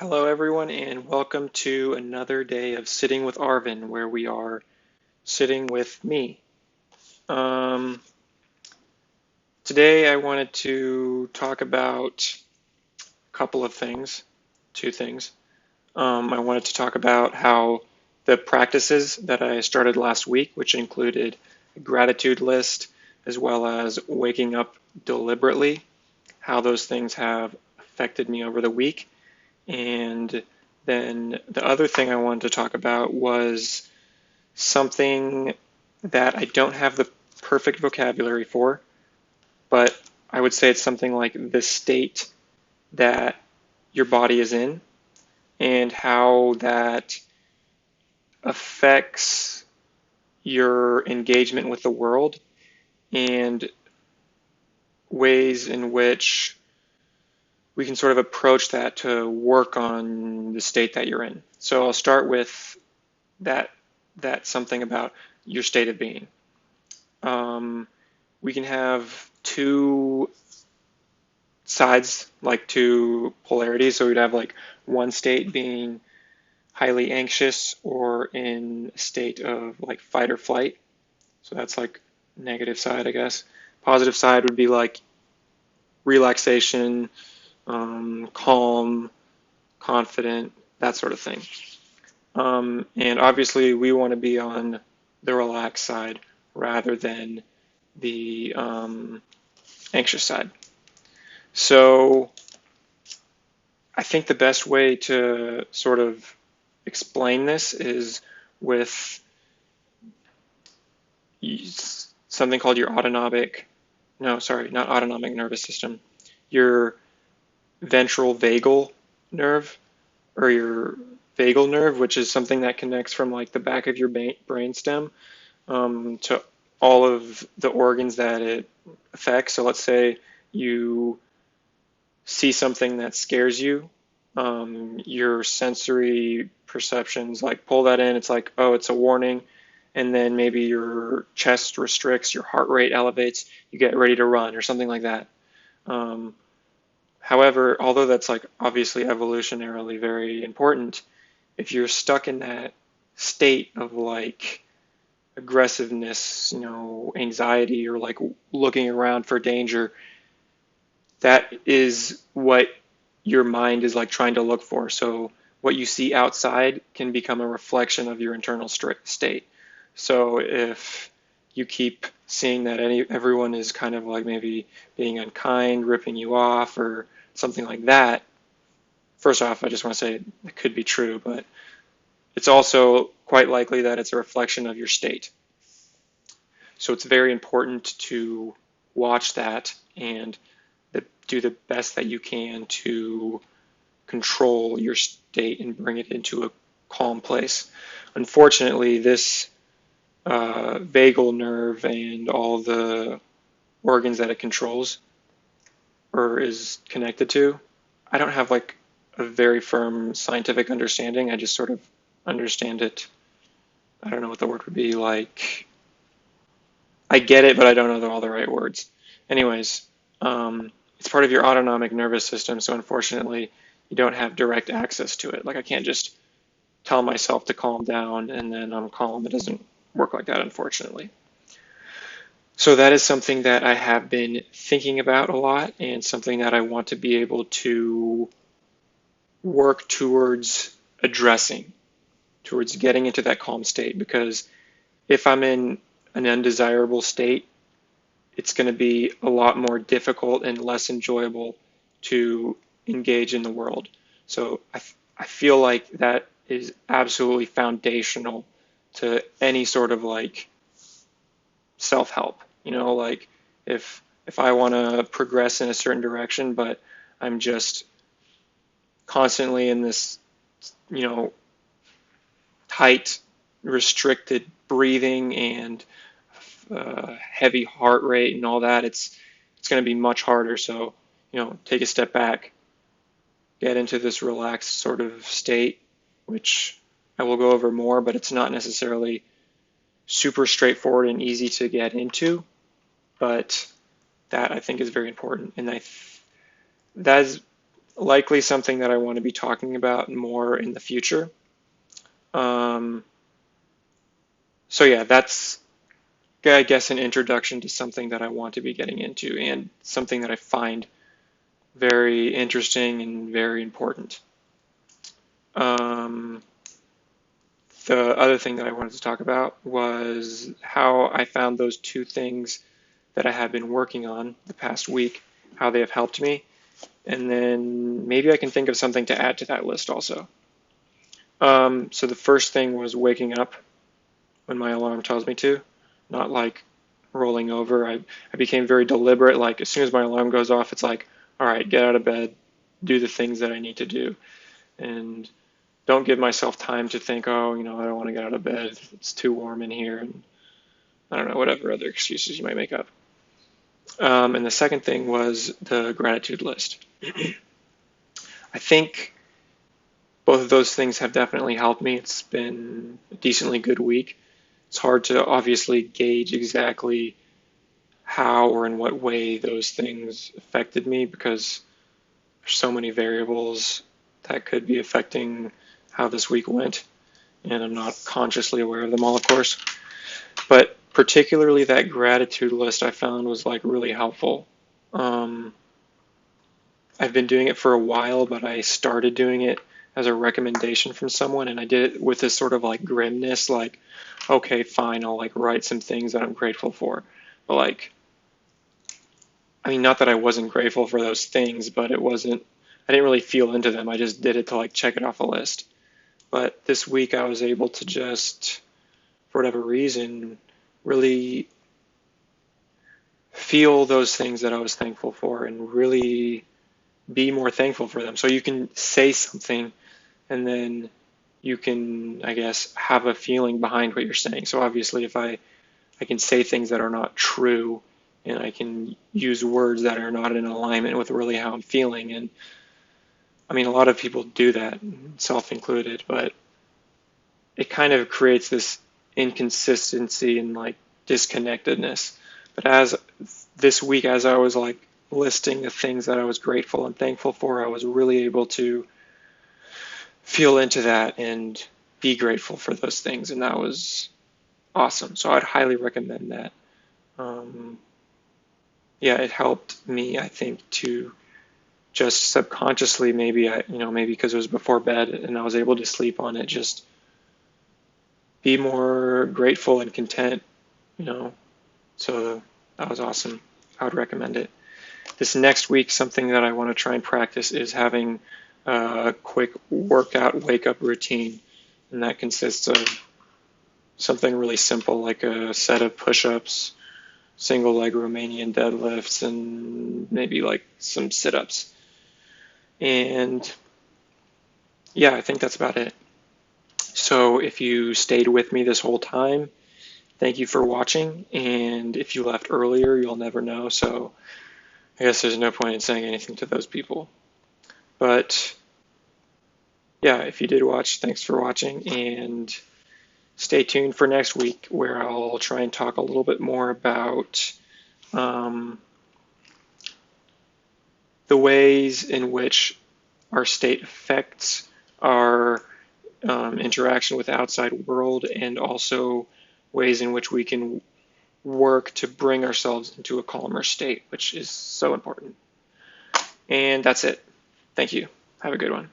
Hello, everyone, and welcome to another day of Sitting with Arvin, where we are sitting with me. Um, Today, I wanted to talk about a couple of things, two things. I wanted to talk about how the practices that I started last week, which included a gratitude list as well as waking up deliberately, how those things have affected me over the week. And then the other thing I wanted to talk about was something that I don't have the perfect vocabulary for, but I would say it's something like the state that your body is in and how that affects your engagement with the world and ways in which we can sort of approach that to work on the state that you're in. So I'll start with that something about your state of being. We can have two sides, like two polarities. So we'd have like one state being highly anxious or in a state of like fight or flight. So that's like negative side, I guess. Positive side would be like relaxation, calm, confident, that sort of thing. And obviously, we want to be on the relaxed side rather than the anxious side. So I think the best way to sort of explain this is with something called your autonomic, no, sorry, not autonomic nervous system, your ventral vagal nerve or your vagal nerve, which is something that connects from like the back of your brain stem to all of the organs that it affects. So let's say you see something that scares you, your sensory perceptions like pull that in. It's like, oh, it's a warning. And then maybe your chest restricts, your heart rate elevates, you get ready to run or something like that. Um, However, although that's like obviously evolutionarily very important, if you're stuck in that state of like aggressiveness, anxiety, or like looking around for danger, that is what your mind is like trying to look for. So what you see outside can become a reflection of your internal state. So if you keep seeing that everyone is kind of like maybe being unkind, ripping you off, or something like that, first off, I just want to say it could be true, but it's also quite likely that it's a reflection of your state. So it's very important to watch that and do the best that you can to control your state and bring it into a calm place. Unfortunately, this vagal nerve and all the organs that it controls or is connected to, I don't have like a very firm scientific understanding. I just sort of understand it. I don't know what the word would be like. I get it, but I don't know all the right words. Anyways, it's part of your autonomic nervous system, so unfortunately, you don't have direct access to it. Like I can't just tell myself to calm down and then I'm calm. It doesn't work like that, unfortunately. So that is something that I have been thinking about a lot and something that I want to be able to work towards addressing, towards getting into that calm state. Because if I'm in an undesirable state, it's going to be a lot more difficult and less enjoyable to engage in the world. So I feel like that is absolutely foundational to any sort of like self-help. Like if I want to progress in a certain direction, but I'm just constantly in this, you know, tight, restricted breathing and heavy heart rate and all that, it's going to be much harder. So, take a step back, get into this relaxed sort of state, which I will go over more, but it's not necessarily super straightforward and easy to get into. But that I think is very important, and that is likely something that I want to be talking about more in the future. Um, so yeah, that's, I guess, an introduction to something that I want to be getting into and something that I find very interesting and very important. Um, the other thing that I wanted to talk about was how I found those two things that I have been working on the past week, how they have helped me, and then maybe I can think of something to add to that list also. So the first thing was waking up when my alarm tells me to, not like rolling over. I became very deliberate. Like as soon as my alarm goes off, it's like, all right, get out of bed, do the things that I need to do, and don't give myself time to think, oh, I don't want to get out of bed. It's too warm in here, and I don't know, whatever other excuses you might make up. And the second thing was the gratitude list. I think both of those things have definitely helped me. It's been a decently good week. It's hard to obviously gauge exactly how or in what way those things affected me because there's so many variables that could be affecting how this week went, and I'm not consciously aware of them all, of course. But particularly that gratitude list I found was like really helpful. Um, I've been doing it for a while, but I started doing it as a recommendation from someone, and I did it with this sort of like grimness, like, okay, fine, I'll like write some things that I'm grateful for. But like, I mean, not that I wasn't grateful for those things, but I didn't really feel into them. I just did it to like check it off a list. But this week I was able to just, for whatever reason, really feel those things that I was thankful for and really be more thankful for them. So you can say something and then you can, I guess, have a feeling behind what you're saying. So obviously, if I can say things that are not true and I can use words that are not in alignment with really how I'm feeling. And I mean, a lot of people do that, self included, but it kind of creates this inconsistency and like disconnectedness. But as this week, as I was like listing the things that I was grateful and thankful for, I was really able to feel into that and be grateful for those things. And that was awesome. So I'd highly recommend that. Um, yeah, it helped me, I think, to just subconsciously, maybe because it was before bed and I was able to sleep on it, just be more grateful and content, you know. So that was awesome. I would recommend it. This next week, something that I want to try and practice is having a quick workout wake up routine. And that consists of something really simple like a set of push ups, single leg Romanian deadlifts, and maybe like some sit ups. And yeah, I think that's about it. So if you stayed with me this whole time, thank you for watching. And if you left earlier, you'll never know. So I guess there's no point in saying anything to those people. But yeah, if you did watch, thanks for watching. And stay tuned for next week where I'll try and talk a little bit more about um, the ways in which our state affects our interaction with the outside world and also ways in which we can work to bring ourselves into a calmer state, which is so important. And that's it. Thank you. Have a good one.